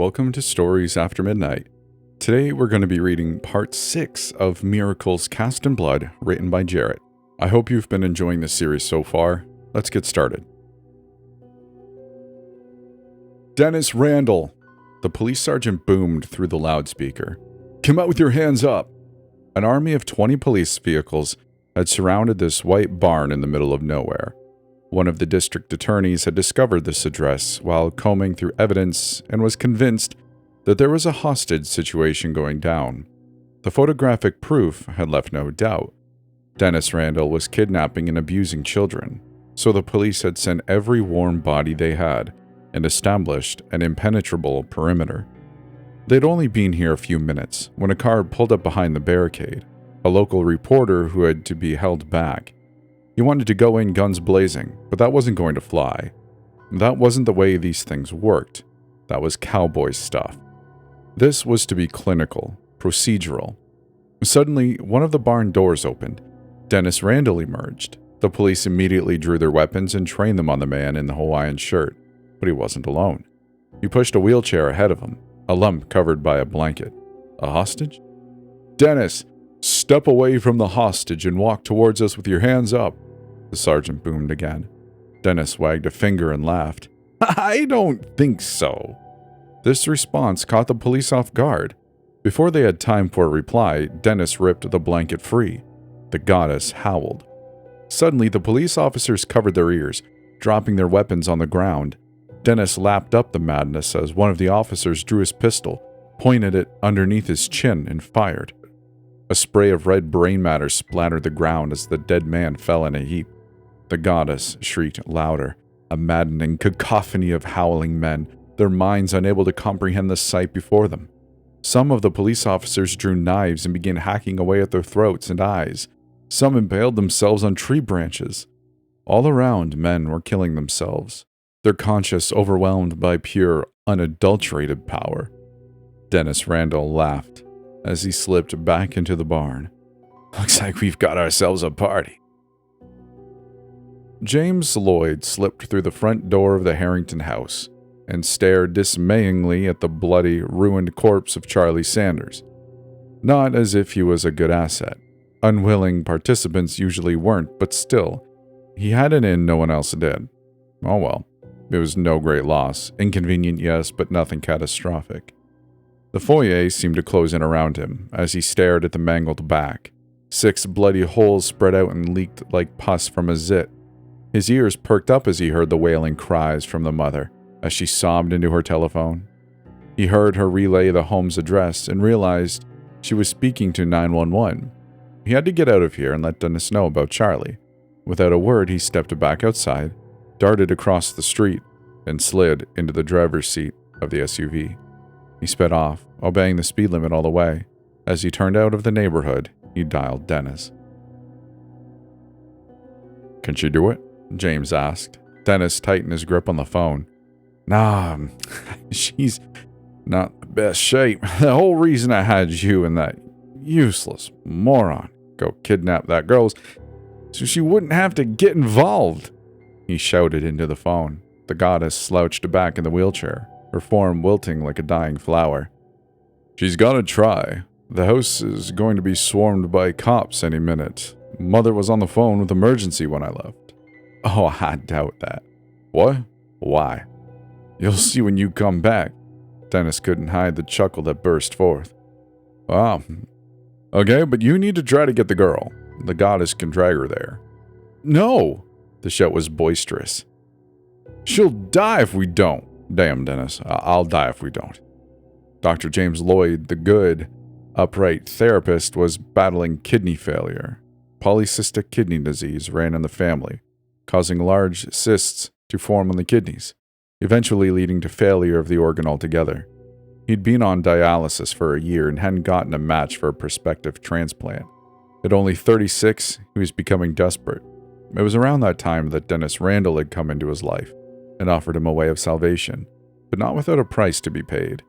welcome to Stories After Midnight. Today we're going to be reading part 6 of Miracles Cast in Blood, written by Jarrett. I hope you've been enjoying this series so far. Let's get started. Dennis Randall! The police sergeant boomed through the loudspeaker. Come out with your hands up! An army of 20 police vehicles had surrounded this white barn in the middle of nowhere. One of the district attorneys had discovered this address while combing through evidence and was convinced that there was a hostage situation going down. The photographic proof had left no doubt. Dennis Randall was kidnapping and abusing children, so the police had sent every warm body they had and established an impenetrable perimeter. They'd only been here a few minutes when a car pulled up behind the barricade, a local reporter who had to be held back. He wanted to go in guns blazing, but that wasn't going to fly. That wasn't the way these things worked. That was cowboy stuff. This was to be clinical, procedural. Suddenly, one of the barn doors opened. Dennis Randall emerged. The police immediately drew their weapons and trained them on the man in the Hawaiian shirt, but he wasn't alone. He pushed a wheelchair ahead of him, a lump covered by a blanket. A hostage? Dennis, step away from the hostage and walk towards us with your hands up. The sergeant boomed again. Dennis wagged a finger and laughed. I don't think so. This response caught the police off guard. Before they had time for a reply, Dennis ripped the blanket free. The goddess howled. Suddenly, the police officers covered their ears, dropping their weapons on the ground. Dennis lapped up the madness as one of the officers drew his pistol, pointed it underneath his chin, and fired. A spray of red brain matter splattered the ground as the dead man fell in a heap. The goddess shrieked louder, a maddening cacophony of howling men, their minds unable to comprehend the sight before them. Some of the police officers drew knives and began hacking away at their throats and eyes. Some impaled themselves on tree branches. All around, men were killing themselves, their conscience overwhelmed by pure, unadulterated power. Dennis Randall laughed as he slipped back into the barn. Looks like we've got ourselves a party. James Lloyd slipped through the front door of the Harrington house and stared dismayingly at the bloody, ruined corpse of Charlie Sanders. Not as if he was a good asset. Unwilling participants usually weren't, but still, he had an in no one else did. Oh well, it was no great loss. Inconvenient, yes, but nothing catastrophic. The foyer seemed to close in around him as he stared at the mangled back. 6 bloody holes spread out and leaked like pus from a zit. His ears perked up as he heard the wailing cries from the mother as she sobbed into her telephone. He heard her relay the home's address and realized she was speaking to 911. He had to get out of here and let Dennis know about Charlie. Without a word, he stepped back outside, darted across the street, and slid into the driver's seat of the SUV. He sped off, obeying the speed limit all the way. As he turned out of the neighborhood, he dialed Dennis. Can she do it? James asked. Dennis tightened his grip on the phone. Nah, she's not in the best shape. The whole reason I had you and that useless moron go kidnap that girl so she wouldn't have to get involved. He shouted into the phone. The goddess slouched back in the wheelchair, her form wilting like a dying flower. She's gonna try. The house is going to be swarmed by cops any minute. Mother was on the phone with emergency when I left. Oh, I doubt that. What? Why? You'll see when you come back. Dennis couldn't hide the chuckle that burst forth. Ah, okay, but you need to try to get the girl. The goddess can drag her there. No! The shout was boisterous. She'll die if we don't. Damn, Dennis, I'll die if we don't. Dr. James Lloyd, the good, upright therapist, was battling kidney failure. Polycystic kidney disease ran in the family, causing large cysts to form on the kidneys, eventually leading to failure of the organ altogether. He'd been on dialysis for a year and hadn't gotten a match for a prospective transplant. At only 36, he was becoming desperate. It was around that time that Dennis Randall had come into his life and offered him a way of salvation, but not without a price to be paid.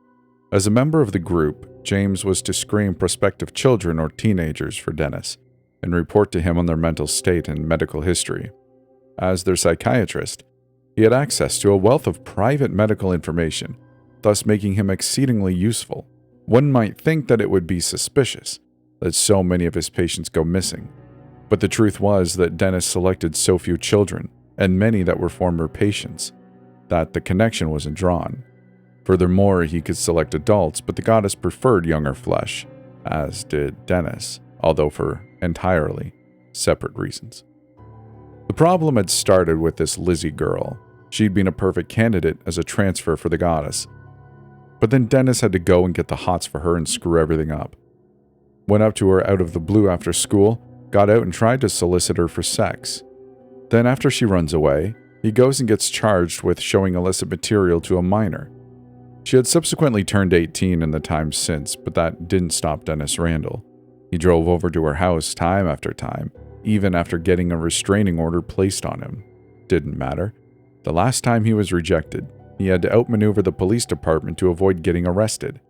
As a member of the group, James was to screen prospective children or teenagers for Dennis and report to him on their mental state and medical history. As their psychiatrist, he had access to a wealth of private medical information thus making him exceedingly useful. One might think that it would be suspicious that so many of his patients go missing, but the truth was that Dennis selected so few children, and many that were former patients, that the connection wasn't drawn. Furthermore, he could select adults, but the goddess preferred younger flesh, as did Dennis, although for entirely separate reasons. The problem had started with this Lizzie girl. She'd been a perfect candidate as a transfer for the goddess. But then Dennis had to go and get the hots for her and screw everything up. Went up to her out of the blue after school, got out and tried to solicit her for sex. Then after she runs away, he goes and gets charged with showing illicit material to a minor. She had subsequently turned 18 in the time since, but that didn't stop Dennis Randall. He drove over to her house time after time, even after getting a restraining order placed on him. Didn't matter. The last time he was rejected, he had to outmaneuver the police department to avoid getting arrested.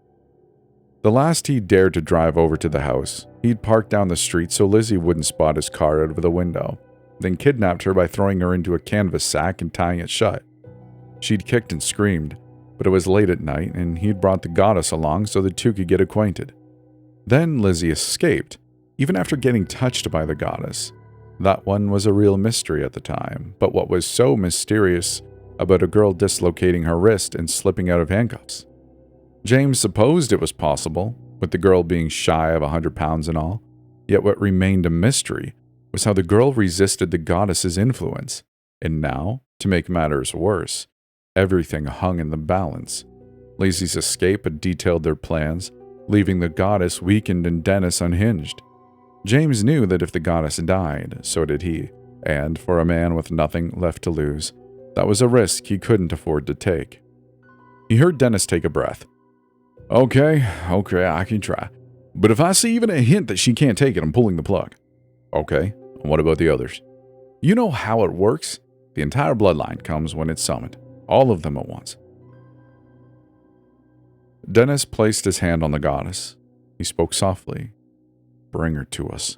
The last he dared to drive over to the house, he'd parked down the street so Lizzie wouldn't spot his car out of the window, then kidnapped her by throwing her into a canvas sack and tying it shut. She'd kicked and screamed, but it was late at night and he'd brought the goddess along so the two could get acquainted. Then Lizzie escaped, even after getting touched by the goddess. That one was a real mystery at the time, but what was so mysterious about a girl dislocating her wrist and slipping out of handcuffs? James supposed it was possible, with the girl being shy of 100 pounds and all, yet what remained a mystery was how the girl resisted the goddess's influence. And now, to make matters worse, everything hung in the balance. Lizzie's escape had detailed their plans, leaving the goddess weakened and Dennis unhinged. James knew that if the goddess died, so did he, and for a man with nothing left to lose, that was a risk he couldn't afford to take. He heard Dennis take a breath. Okay, I can try. But if I see even a hint that she can't take it, I'm pulling the plug. Okay, and what about the others? You know how it works. The entire bloodline comes when it's summoned. All of them at once. Dennis placed his hand on the goddess. He spoke softly. Bring her to us.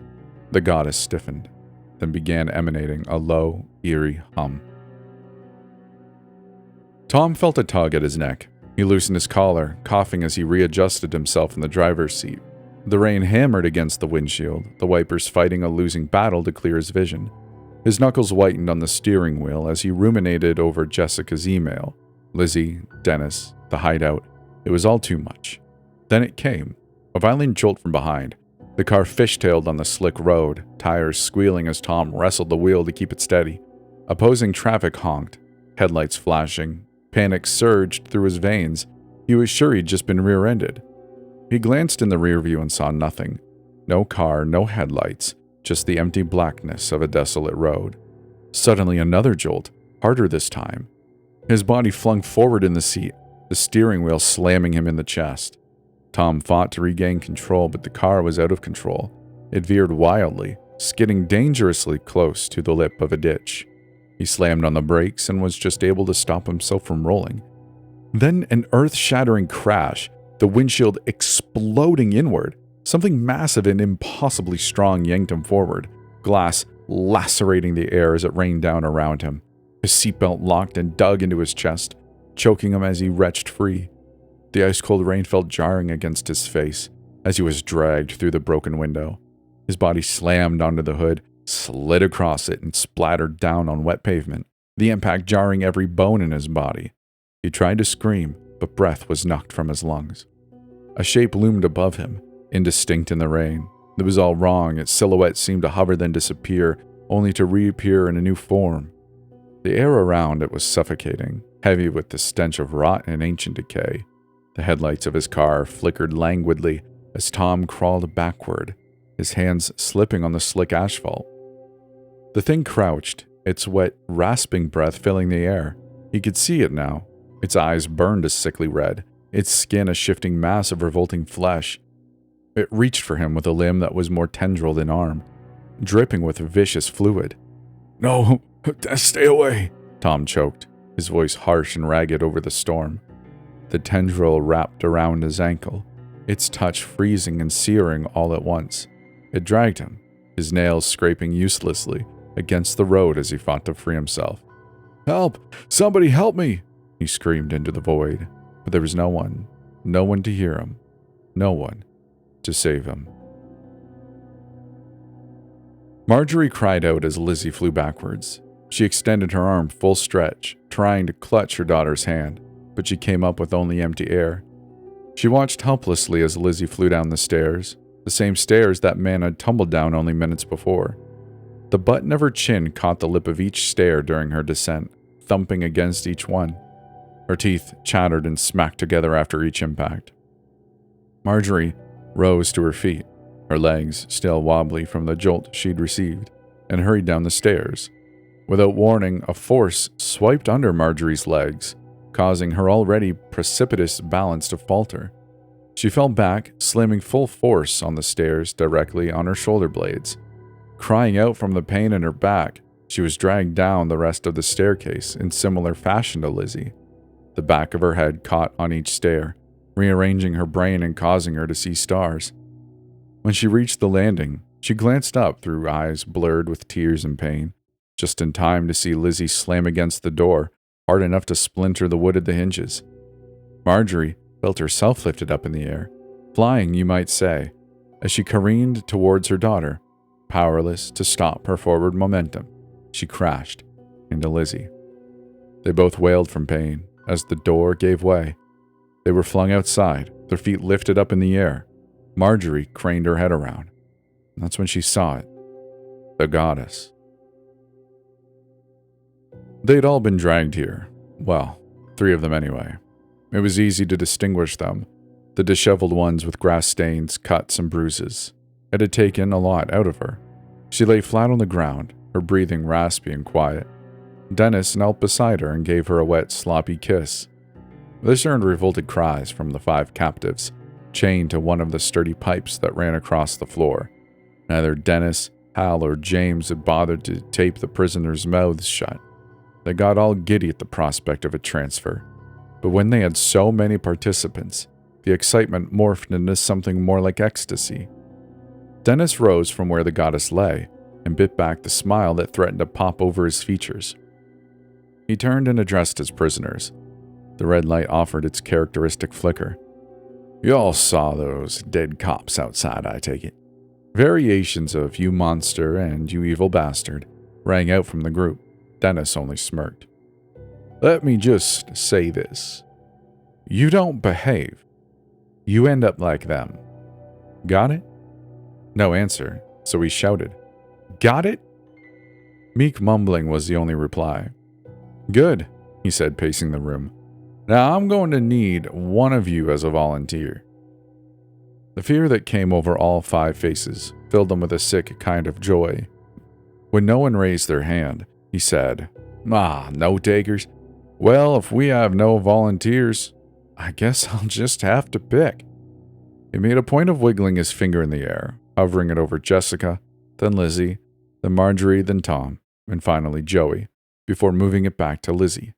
The goddess stiffened, then began emanating a low, eerie hum. Tom felt a tug at his neck. He loosened his collar, coughing as he readjusted himself in the driver's seat. The rain hammered against the windshield, the wipers fighting a losing battle to clear his vision. His knuckles whitened on the steering wheel as he ruminated over Jessica's email. Lizzie, Dennis, the hideout. It was all too much. Then it came. A violent jolt from behind. The car fishtailed on the slick road, tires squealing as Tom wrestled the wheel to keep it steady. Opposing traffic honked, headlights flashing. Panic surged through his veins. He was sure he'd just been rear-ended. He glanced in the rearview and saw nothing. No car, no headlights, just the empty blackness of a desolate road. Suddenly another jolt, harder this time. His body flung forward in the seat, the steering wheel slamming him in the chest. Tom fought to regain control, but the car was out of control. It veered wildly, skidding dangerously close to the lip of a ditch. He slammed on the brakes and was just able to stop himself from rolling. Then an earth-shattering crash, the windshield exploding inward. Something massive and impossibly strong yanked him forward, glass lacerating the air as it rained down around him. His seatbelt locked and dug into his chest, choking him as he wrenched free. The ice-cold rain felt jarring against his face as he was dragged through the broken window. His body slammed onto the hood, slid across it, and splattered down on wet pavement, the impact jarring every bone in his body. He tried to scream, but breath was knocked from his lungs. A shape loomed above him, indistinct in the rain. It was all wrong. Its silhouette seemed to hover then disappear, only to reappear in a new form. The air around it was suffocating, heavy with the stench of rot and ancient decay. The headlights of his car flickered languidly as Tom crawled backward, his hands slipping on the slick asphalt. The thing crouched, its wet, rasping breath filling the air. He could see it now. Its eyes burned a sickly red, its skin a shifting mass of revolting flesh. It reached for him with a limb that was more tendril than arm, dripping with vicious fluid. "No, stay away," Tom choked, his voice harsh and ragged over the storm. The tendril wrapped around his ankle, its touch freezing and searing all at once. It dragged him, his nails scraping uselessly against the road as he fought to free himself. "Help! Somebody help me!" he screamed into the void, but there was no one to hear him, no one to save him. Marjorie cried out as Lizzie flew backwards. She extended her arm full stretch, trying to clutch her daughter's hand, but she came up with only empty air. She watched helplessly as Lizzie flew down the stairs, the same stairs that man had tumbled down only minutes before. The button of her chin caught the lip of each stair during her descent, thumping against each one. Her teeth chattered and smacked together after each impact. Marjorie rose to her feet, her legs still wobbly from the jolt she'd received, and hurried down the stairs. Without warning, a force swiped under Marjorie's legs, causing her already precipitous balance to falter. She fell back, slamming full force on the stairs directly on her shoulder blades. Crying out from the pain in her back, she was dragged down the rest of the staircase in similar fashion to Lizzie. The back of her head caught on each stair, rearranging her brain and causing her to see stars. When she reached the landing, she glanced up through eyes blurred with tears and pain, just in time to see Lizzie slam against the door, hard enough to splinter the wood at the hinges. Marjorie felt herself lifted up in the air, flying, you might say, as she careened towards her daughter. Powerless to stop her forward momentum, she crashed into Lizzie. They both wailed from pain as the door gave way. They were flung outside, their feet lifted up in the air. Marjorie craned her head around. And that's when she saw it. The goddess. They'd all been dragged here. Well, 3 of them anyway. It was easy to distinguish them, the disheveled ones with grass stains, cuts, and bruises. It had taken a lot out of her. She lay flat on the ground, her breathing raspy and quiet. Dennis knelt beside her and gave her a wet, sloppy kiss. This earned revolted cries from the 5 captives, chained to one of the sturdy pipes that ran across the floor. Neither Dennis, Hal, or James had bothered to tape the prisoners' mouths shut. They got all giddy at the prospect of a transfer. But when they had so many participants, the excitement morphed into something more like ecstasy. Dennis rose from where the goddess lay and bit back the smile that threatened to pop over his features. He turned and addressed his prisoners. The red light offered its characteristic flicker. You all saw those dead cops outside, I take it. Variations of "you monster" and "you evil bastard" rang out from the group. Dennis only smirked. Let me just say this. You don't behave. You end up like them. Got it? No answer, so he shouted, Got it? Meek mumbling was the only reply. Good, he said, pacing the room. Now I'm going to need one of you as a volunteer. The fear that came over all 5 faces filled them with a sick kind of joy. When no one raised their hand, he said, no takers. Well, if we have no volunteers, I guess I'll just have to pick. He made a point of wiggling his finger in the air, hovering it over Jessica, then Lizzie, then Marjorie, then Tom, and finally Joey, before moving it back to Lizzie.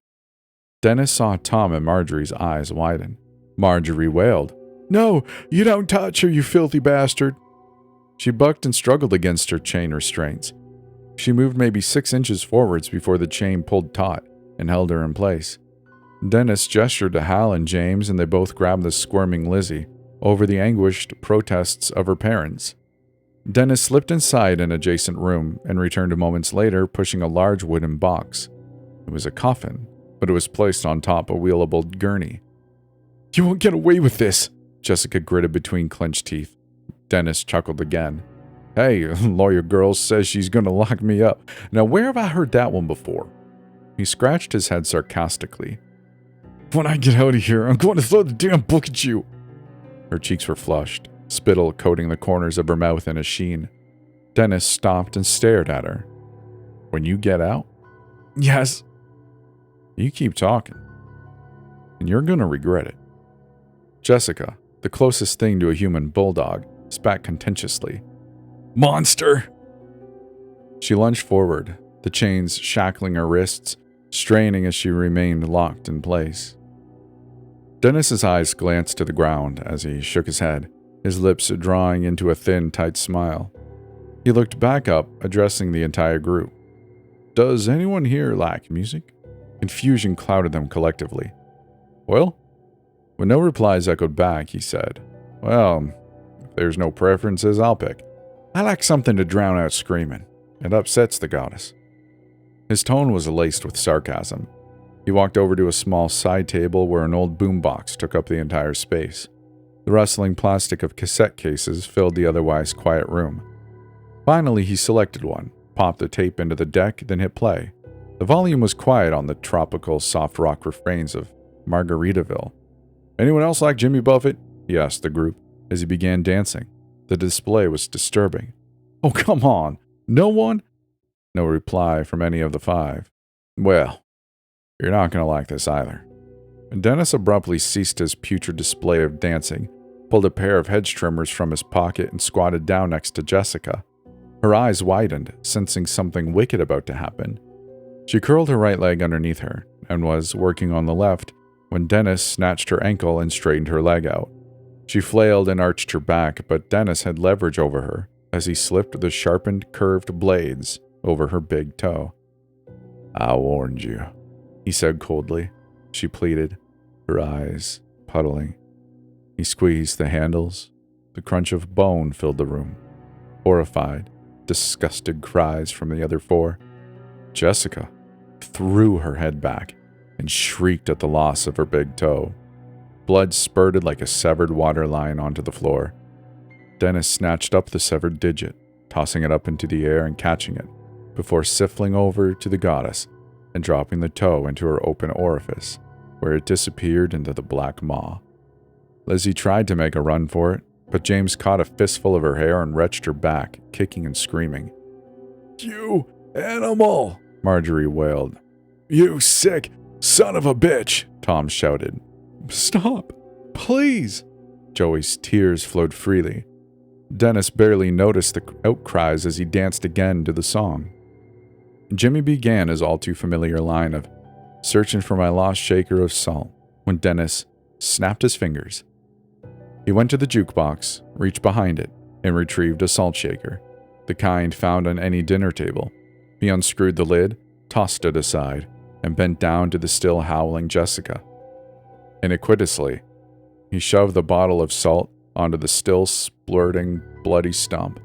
Dennis saw Tom and Marjorie's eyes widen. Marjorie wailed, No, you don't touch her, you filthy bastard. She bucked and struggled against her chain restraints. She moved maybe 6 inches forwards before the chain pulled taut and held her in place. Dennis gestured to Hal and James, and they both grabbed the squirming Lizzie over the anguished protests of her parents. Dennis slipped inside an adjacent room and returned moments later pushing a large wooden box. It was a coffin, but it was placed on top a wheelable gurney. You won't get away with this, Jessica gritted between clenched teeth. Dennis chuckled again. Hey, lawyer girl says she's going to lock me up. Now where have I heard that one before? He scratched his head sarcastically. When I get out of here, I'm going to throw the damn book at you. Her cheeks were flushed, spittle coating the corners of her mouth in a sheen. Dennis stopped and stared at her. When you get out? Yes. You keep talking, and you're going to regret it. Jessica, the closest thing to a human bulldog, spat contentiously. Monster! She lunged forward, the chains shackling her wrists, straining as she remained locked in place. Dennis's eyes glanced to the ground as he shook his head, his lips drawing into a thin, tight smile. He looked back up, addressing the entire group. Does anyone here like music? Confusion clouded them collectively. Well, When no replies echoed back, he said, "Well, if there's no preferences, I'll pick. I like something to drown out screaming. It upsets the goddess." His tone was laced with sarcasm. He walked over to a small side table where an old boombox took up the entire space. The rustling plastic of cassette cases filled the otherwise quiet room. Finally, he selected one, popped the tape into the deck, then hit play. The volume was quiet on the tropical soft rock refrains of Margaritaville. "Anyone else like Jimmy Buffett?" he asked the group as he began dancing. The display was disturbing. "Oh, come on. No one?" No reply from any of the five. "Well, you're not going to like this either." And Dennis abruptly ceased his putrid display of dancing, pulled a pair of hedge trimmers from his pocket, and squatted down next to Jessica. Her eyes widened, sensing something wicked about to happen. She curled her right leg underneath her and was working on the left when Dennis snatched her ankle and straightened her leg out. She flailed and arched her back, but Dennis had leverage over her as he slipped the sharpened, curved blades over her big toe. "I warned you," he said coldly. She pleaded, her eyes puddling. He squeezed the handles. The crunch of bone filled the room. Horrified, disgusted cries from the other four. Jessica threw her head back and shrieked at the loss of her big toe. Blood spurted like a severed water line onto the floor. Dennis snatched up the severed digit, tossing it up into the air and catching it, before sifting over to the goddess and dropping the toe into her open orifice, where it disappeared into the black maw. Lizzie tried to make a run for it, but James caught a fistful of her hair and wrenched her back, kicking and screaming. "You animal!" Marjorie wailed. "You sick son of a bitch!" Tom shouted. "Stop! Please!" Joey's tears flowed freely. Dennis barely noticed the outcries as he danced again to the song. Jimmy began his all-too-familiar line of "searching for my lost shaker of salt" when Dennis snapped his fingers. He went to the jukebox, reached behind it, and retrieved a salt shaker, the kind found on any dinner table. He unscrewed the lid, tossed it aside, and bent down to the still howling Jessica. Iniquitously, he shoved the bottle of salt onto the still splurting, bloody stump.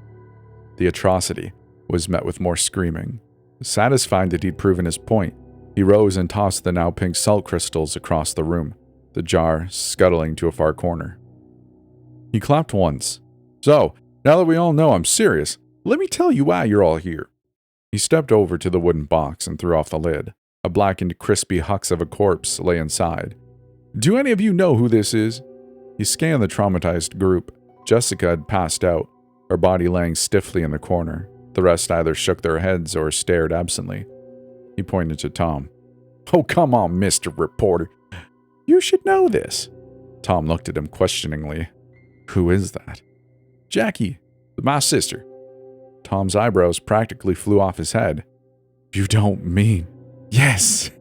The atrocity was met with more screaming. Satisfied that he'd proven his point, he rose and tossed the now pink salt crystals across the room, the jar scuttling to a far corner. He clapped once. "So, now that we all know I'm serious, let me tell you why you're all here." He stepped over to the wooden box and threw off the lid. A blackened, crispy hux of a corpse lay inside. "Do any of you know who this is?" He scanned the traumatized group. Jessica had passed out, her body laying stiffly in the corner. The rest either shook their heads or stared absently. He pointed to Tom. "Oh, come on, Mr. Reporter. You should know this." Tom looked at him questioningly. "Who is that?" "Jackie, my sister." Tom's eyebrows practically flew off his head. "You don't mean..." "Yes."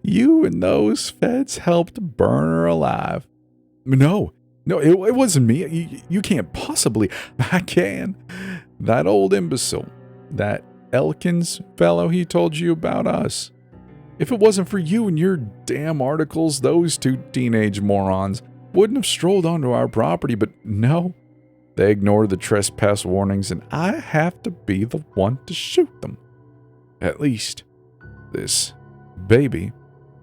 "You and those feds helped burn her alive." No, it wasn't me. You can't possibly." "I can. That old imbecile, that Elkins fellow, he told you about us. If it wasn't for you and your damn articles, those two teenage morons wouldn't have strolled onto our property, but no. They ignored the trespass warnings, and I have to be the one to shoot them. At least, this baby,"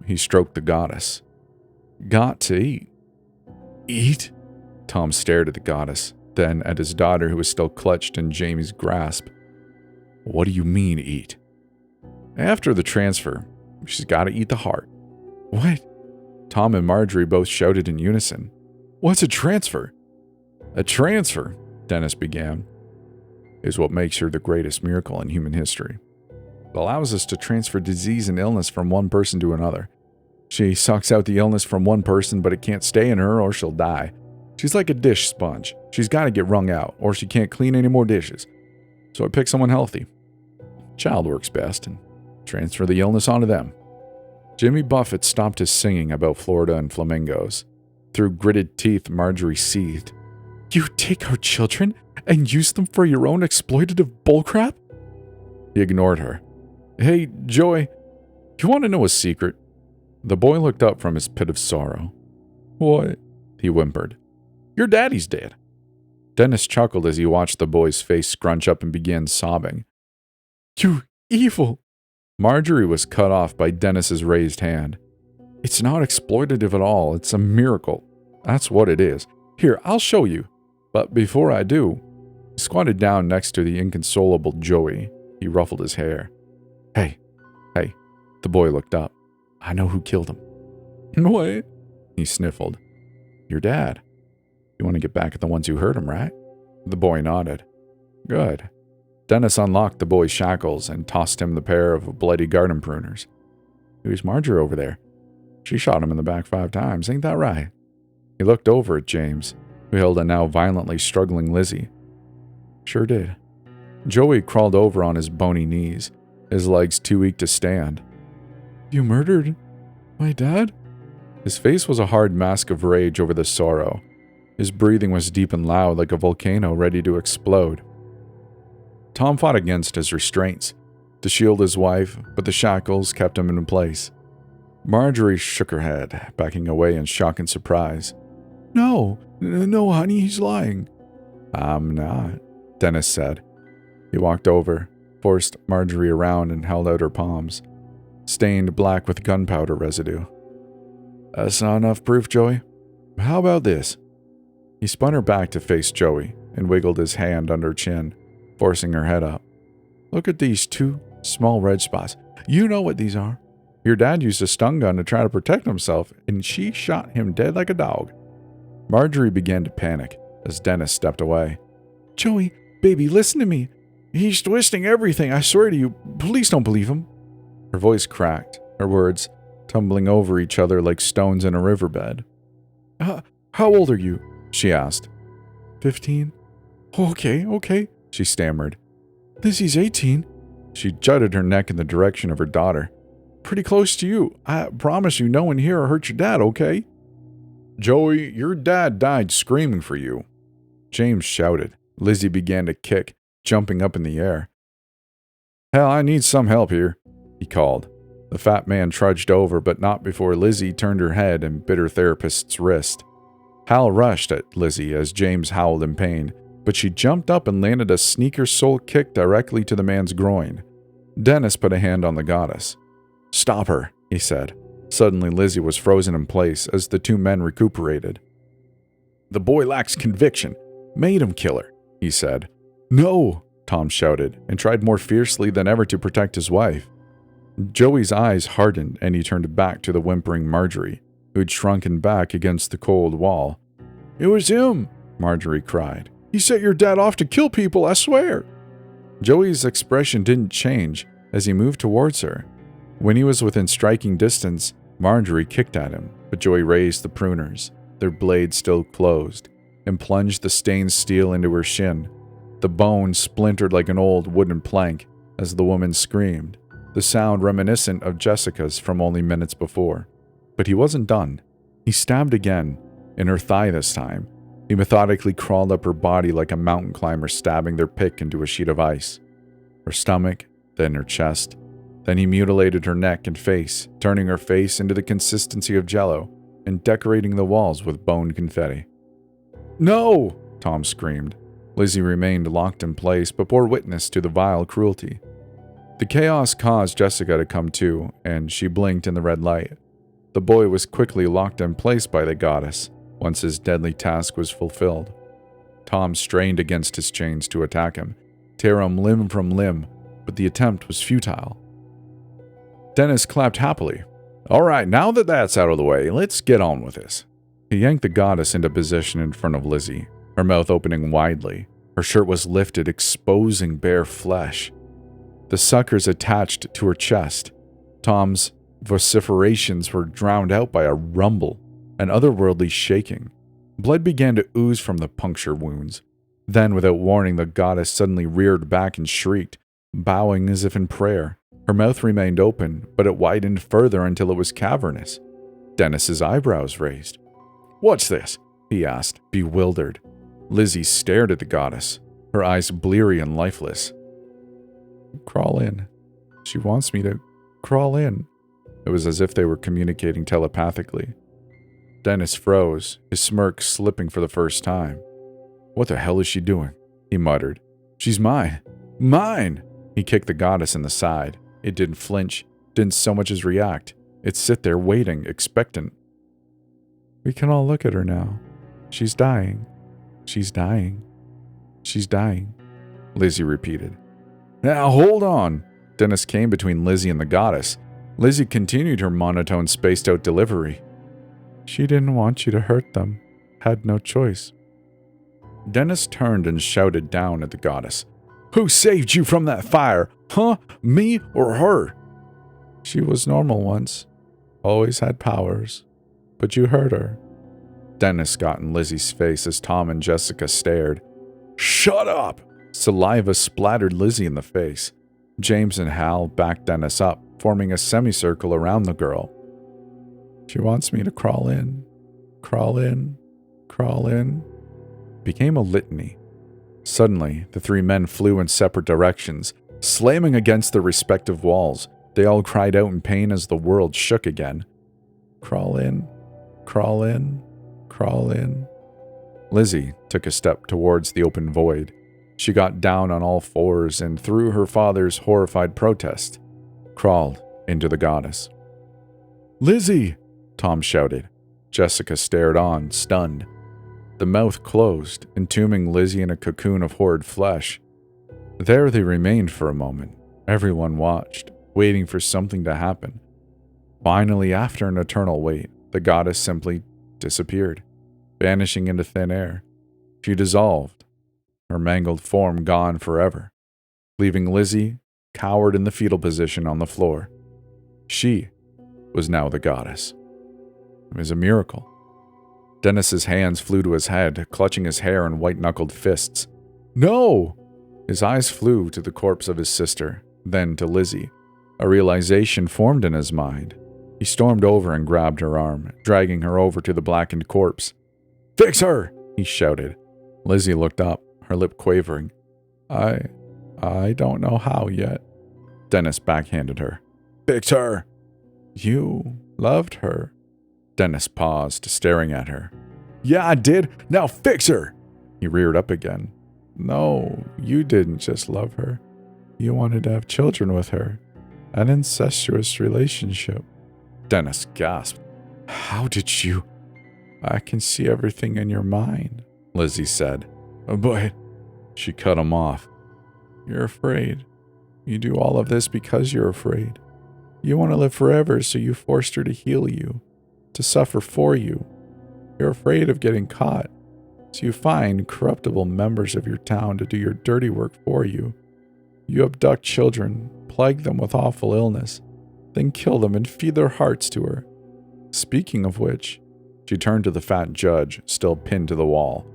he stroked the goddess, "got to eat." "Eat?" Tom stared at the goddess, then at his daughter who was still clutched in Jamie's grasp. "What do you mean, eat?" "After the transfer, she's got to eat the heart." "What?" Tom and Marjorie both shouted in unison. "What's a transfer?" "A transfer," Dennis began, "is what makes her the greatest miracle in human history. It allows us to transfer disease and illness from one person to another. She sucks out the illness from one person, but it can't stay in her or she'll die. She's like a dish sponge. She's got to get wrung out, or she can't clean any more dishes. So I pick someone healthy. Child works best, and transfer the illness onto them." Jimmy Buffett stopped his singing about Florida and flamingos. Through gritted teeth, Marjorie seethed. "You take our children and use them for your own exploitative bullcrap?" He ignored her. "Hey, Joy, you want to know a secret?" The boy looked up from his pit of sorrow. "What?" he whimpered. "Your daddy's dead." Dennis chuckled as he watched the boy's face scrunch up and began sobbing. "You evil!" Marjorie was cut off by Dennis's raised hand. "It's not exploitative at all. It's a miracle. That's what it is. Here, I'll show you. But before I do..." He squatted down next to the inconsolable Joey. He ruffled his hair. Hey. The boy looked up. "I know who killed him." "What?" he sniffled. "Your dad. You want to get back at the ones who hurt him, right?" The boy nodded. "Good." Dennis unlocked the boy's shackles and tossed him the pair of bloody garden pruners. "Who's Marjorie over there? She shot him in the back 5 times, ain't that right?" He looked over at James, who held a now violently struggling Lizzie. "Sure did." Joey crawled over on his bony knees, his legs too weak to stand. "You murdered my dad?" His face was a hard mask of rage over the sorrow. His breathing was deep and loud like a volcano ready to explode. Tom fought against his restraints to shield his wife, but the shackles kept him in place. Marjorie shook her head, backing away in shock and surprise. No, honey, he's lying." "I'm not," Dennis said. He walked over, forced Marjorie around, and held out her palms, stained black with gunpowder residue. "That's not enough proof, Joey. How about this?" He spun her back to face Joey and wiggled his hand under her chin, forcing her head up. "Look at these 2 small red spots. You know what these are. Your dad used a stun gun to try to protect himself, and she shot him dead like a dog." Marjorie began to panic as Dennis stepped away. "Joey, baby, listen to me. He's twisting everything, I swear to you. Please don't believe him." Her voice cracked, her words tumbling over each other like stones in a riverbed. How old are you?" she asked. 15. Okay, she stammered. "Lizzie's 18. She jutted her neck in the direction of her daughter. "Pretty close to you. I promise you no one here hurt your dad, okay?" "Joey, your dad died screaming for you," James shouted. Lizzie began to kick, jumping up in the air. "Hell, I need some help here," he called. The fat man trudged over, but not before Lizzie turned her head and bit her therapist's wrist. Hal rushed at Lizzie as James howled in pain, but she jumped up and landed a sneaker sole kick directly to the man's groin. Dennis put a hand on the goddess. "Stop her," he said. Suddenly Lizzie was frozen in place as the 2 men recuperated. "The boy lacks conviction. Made him kill her," he said. "No," Tom shouted, and tried more fiercely than ever to protect his wife. Joey's eyes hardened, and he turned back to the whimpering Marjorie, who'd shrunken back against the cold wall. "It was him," Marjorie cried. "He set your dad off to kill people, I swear." Joey's expression didn't change as he moved towards her. When he was within striking distance, Marjorie kicked at him, but Joey raised the pruners, their blades still closed, and plunged the stained steel into her shin. The bone splintered like an old wooden plank as the woman screamed, the sound reminiscent of Jessica's from only minutes before. But he wasn't done. He stabbed again, in her thigh this time. He methodically crawled up her body like a mountain climber stabbing their pick into a sheet of ice. Her stomach, then her chest. Then he mutilated her neck and face, turning her face into the consistency of jello and decorating the walls with bone confetti. "No!" Tom screamed. Lizzie remained locked in place but bore witness to the vile cruelty. The chaos caused Jessica to come to, and she blinked in the red light. The boy was quickly locked in place by the goddess once his deadly task was fulfilled. Tom strained against his chains to attack him, tear him limb from limb, but the attempt was futile. Dennis clapped happily. "All right, now that that's out of the way, let's get on with this." He yanked the goddess into position in front of Lizzie, her mouth opening widely. Her shirt was lifted, exposing bare flesh. The suckers attached to her chest. Tom's vociferations were drowned out by a rumble, an otherworldly shaking. Blood began to ooze from the puncture wounds. Then, without warning, the goddess suddenly reared back and shrieked, bowing as if in prayer. Her mouth remained open, but it widened further until it was cavernous. Dennis's eyebrows raised. "What's this?" he asked, bewildered. Lizzie stared at the goddess, her eyes bleary and lifeless. "Crawl in. She wants me to crawl in." It was as if they were communicating telepathically. Dennis froze, his smirk slipping for the first time. "What the hell is she doing?" he muttered. "She's mine. Mine!" He kicked the goddess in the side. It didn't flinch, didn't so much as react. It sit there waiting, expectant. "We can all look at her now. She's dying. She's dying. She's dying," Lizzie repeated. "Now hold on." Dennis came between Lizzie and the goddess. Lizzie continued her monotone, spaced-out delivery. "She didn't want you to hurt them. Had no choice." Dennis turned and shouted down at the goddess. "Who saved you from that fire? Huh? Me or her?" "She was normal once. Always had powers. But you hurt her." Dennis got in Lizzie's face as Tom and Jessica stared. "Shut up!" Saliva splattered Lizzie in the face. James and Hal backed Dennis up, forming a semicircle around the girl. "She wants me to crawl in. Crawl in. Crawl in." Became a litany. Suddenly, the three men flew in separate directions, slamming against their respective walls. They all cried out in pain as the world shook again. "Crawl in. Crawl in. Crawl in." Lizzie took a step towards the open void. She got down on all fours and, through her father's horrified protest, crawled into the goddess. "Lizzie!" Tom shouted. Jessica stared on, stunned. The mouth closed, entombing Lizzie in a cocoon of horrid flesh. There they remained for a moment. Everyone watched, waiting for something to happen. Finally, after an eternal wait, the goddess simply disappeared, vanishing into thin air. She dissolved, her mangled form gone forever, leaving Lizzie cowered in the fetal position on the floor. She was now the goddess. It was a miracle. Dennis's hands flew to his head, clutching his hair in white-knuckled fists. "No!" His eyes flew to the corpse of his sister, then to Lizzie. A realization formed in his mind. He stormed over and grabbed her arm, dragging her over to the blackened corpse. "Fix her!" he shouted. Lizzie looked up, her lip quavering. I don't know how yet." Dennis backhanded her. "Fix her!" "You loved her." Dennis paused, staring at her. "Yeah, I did. Now fix her!" He reared up again. "No, you didn't just love her. You wanted to have children with her. An incestuous relationship." Dennis gasped. "How did you—" "I can see everything in your mind," Lizzie said. "But—" She cut him off. "You're afraid. You do all of this because you're afraid. You want to live forever, so you forced her to heal you, to suffer for you. You're afraid of getting caught, so you find corruptible members of your town to do your dirty work for you. You abduct children, plague them with awful illness, then kill them and feed their hearts to her. Speaking of which," she turned to the fat judge, still pinned to the wall.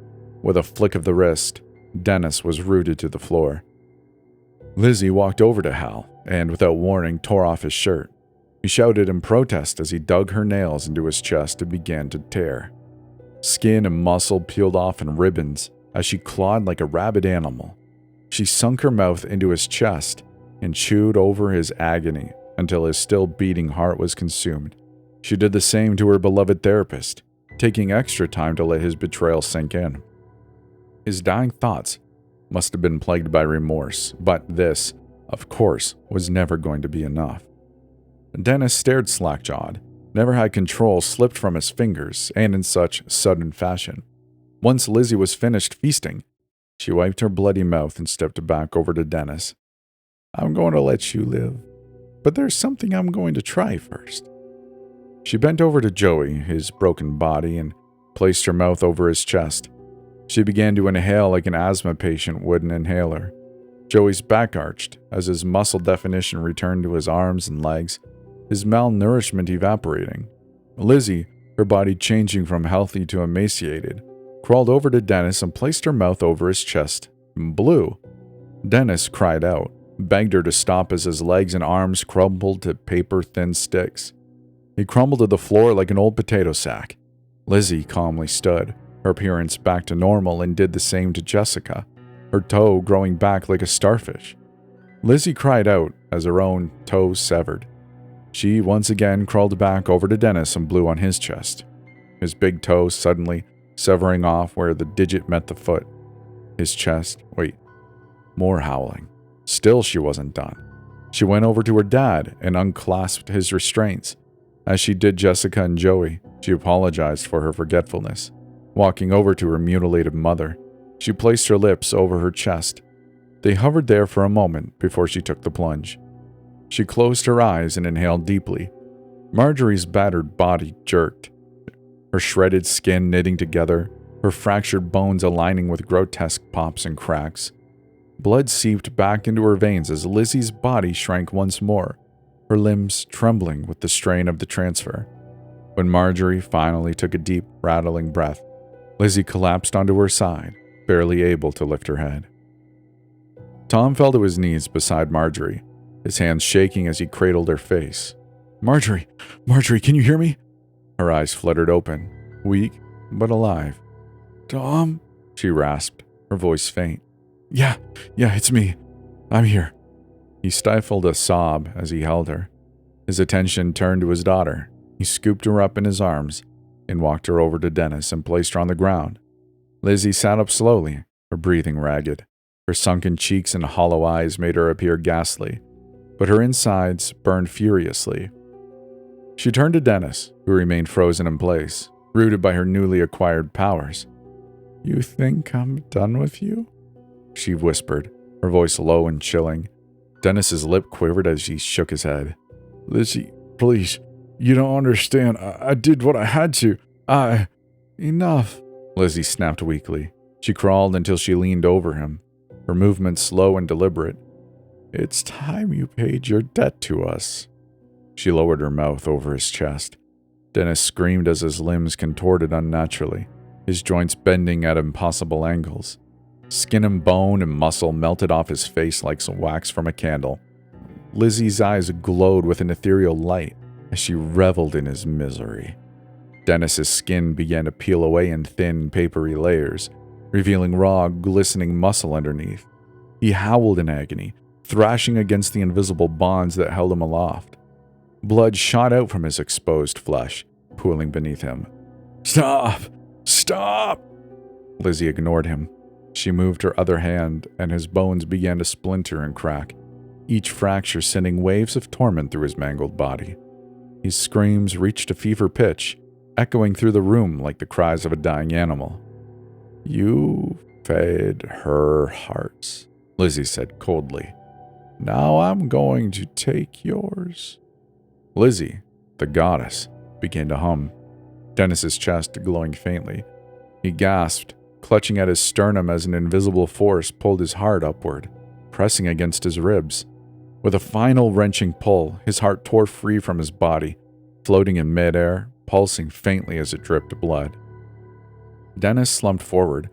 With a flick of the wrist, Dennis was rooted to the floor. Lizzie walked over to Hal and, without warning, tore off his shirt. He shouted in protest as he dug her nails into his chest and began to tear. Skin and muscle peeled off in ribbons as she clawed like a rabid animal. She sunk her mouth into his chest and chewed over his agony until his still beating heart was consumed. She did the same to her beloved therapist, taking extra time to let his betrayal sink in. His dying thoughts must have been plagued by remorse, but this, of course, was never going to be enough. Dennis stared slack-jawed, never had control slipped from his fingers, and in such sudden fashion. Once Lizzie was finished feasting, she wiped her bloody mouth and stepped back over to Dennis. "I'm going to let you live, but there's something I'm going to try first." She bent over to Joey, his broken body, and placed her mouth over his chest. She began to inhale like an asthma patient would an inhaler. Joey's back arched as his muscle definition returned to his arms and legs, his malnourishment evaporating. Lizzie, her body changing from healthy to emaciated, crawled over to Dennis and placed her mouth over his chest and blew. Dennis cried out, begged her to stop as his legs and arms crumbled to paper-thin sticks. He crumbled to the floor like an old potato sack. Lizzie calmly stood, her appearance back to normal, and did the same to Jessica, her toe growing back like a starfish. Lizzie cried out as her own toe severed. She once again crawled back over to Dennis and blew on his chest, his big toe suddenly severing off where the digit met the foot. His chest, more howling. Still she wasn't done. She went over to her dad and unclasped his restraints. As she did Jessica and Joey, she apologized for her forgetfulness. Walking over to her mutilated mother, she placed her lips over her chest. They hovered there for a moment before she took the plunge. She closed her eyes and inhaled deeply. Marjorie's battered body jerked, her shredded skin knitting together, her fractured bones aligning with grotesque pops and cracks. Blood seeped back into her veins as Lizzie's body shrank once more, her limbs trembling with the strain of the transfer. When Marjorie finally took a deep, rattling breath, Lizzie collapsed onto her side, barely able to lift her head. Tom fell to his knees beside Marjorie, his hands shaking as he cradled her face. Marjorie, can you hear me?" Her eyes fluttered open, weak but alive. "Tom?" she rasped, her voice faint. Yeah, it's me. I'm here." He stifled a sob as he held her. His attention turned to his daughter. He scooped her up in his arms and walked her over to Dennis and placed her on the ground. Lizzie sat up slowly, her breathing ragged. Her sunken cheeks and hollow eyes made her appear ghastly, but her insides burned furiously. She turned to Dennis, who remained frozen in place, rooted by her newly acquired powers. "You think I'm done with you?" she whispered, her voice low and chilling. Dennis's lip quivered as he shook his head. "Lizzie, please, you don't understand. I did what I had to. Enough," Lizzie snapped weakly. She crawled until she leaned over him, her movements slow and deliberate. "It's time you paid your debt to us." She lowered her mouth over his chest. Dennis screamed as his limbs contorted unnaturally, his joints bending at impossible angles. Skin and bone and muscle melted off his face like some wax from a candle. Lizzie's eyes glowed with an ethereal light as she reveled in his misery. Dennis's skin began to peel away in thin, papery layers, revealing raw, glistening muscle underneath. He howled in agony, thrashing against the invisible bonds that held him aloft. Blood shot out from his exposed flesh, pooling beneath him. Stop! Lizzie ignored him. She moved her other hand, and his bones began to splinter and crack, each fracture sending waves of torment through his mangled body. His screams reached a fever pitch, echoing through the room like the cries of a dying animal. "You fed her hearts," Lizzie said coldly. "Now I'm going to take yours." Lizzie, the goddess, began to hum, Dennis's chest glowing faintly. He gasped, clutching at his sternum as an invisible force pulled his heart upward, pressing against his ribs. With a final wrenching pull, his heart tore free from his body, floating in midair, pulsing faintly as it dripped blood. Dennis slumped forward,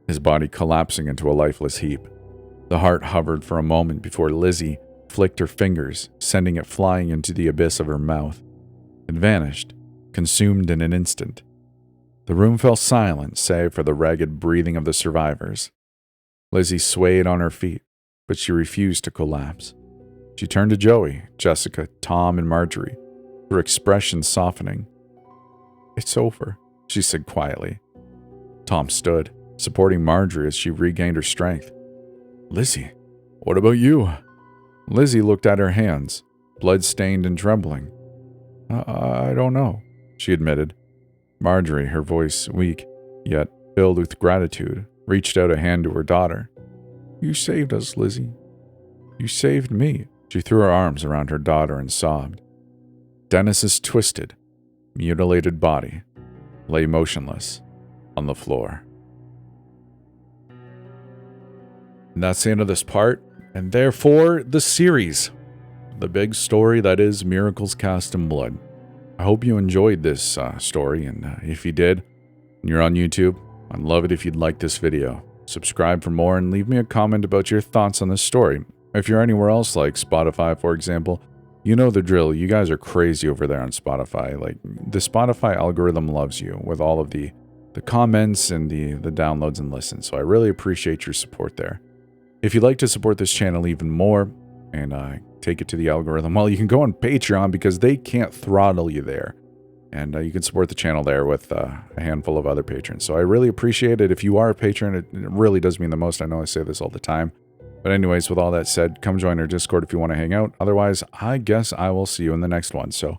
his body collapsing into a lifeless heap. The heart hovered for a moment before Lizzie flicked her fingers, sending it flying into the abyss of her mouth. It vanished, consumed in an instant. The room fell silent save for the ragged breathing of the survivors. Lizzie swayed on her feet, but she refused to collapse. She turned to Joey, Jessica, Tom, and Marjorie, her expression softening. "It's over," she said quietly. Tom stood, supporting Marjorie as she regained her strength. "Lizzie, what about you?" Lizzie looked at her hands, blood-stained and trembling. I don't know," she admitted. Marjorie, her voice weak, yet filled with gratitude, reached out a hand to her daughter. "You saved us, Lizzie. You saved me." She threw her arms around her daughter and sobbed. Dennis's twisted, mutilated body lay motionless on the floor. And that's the end of this part, and therefore the series. The big story that is Miracles Cast in Blood. I hope you enjoyed this story, and if you did, and you're on YouTube, I'd love it if you'd like this video. Subscribe for more and leave me a comment about your thoughts on this story. If you're anywhere else like Spotify, for example, you know the drill. You guys are crazy over there on Spotify. Like, the Spotify algorithm loves you with all of the comments and the downloads and listens, so I really appreciate your support there. If you'd like to support this channel even more and take it to the algorithm? Well, you can go on Patreon because they can't throttle you there. And you can support the channel there with a handful of other patrons. So I really appreciate it. If you are a patron, it really does mean the most. I know I say this all the time. But anyways, with all that said, come join our Discord if you want to hang out. Otherwise, I guess I will see you in the next one. So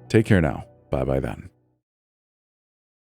take care now. Bye-bye then.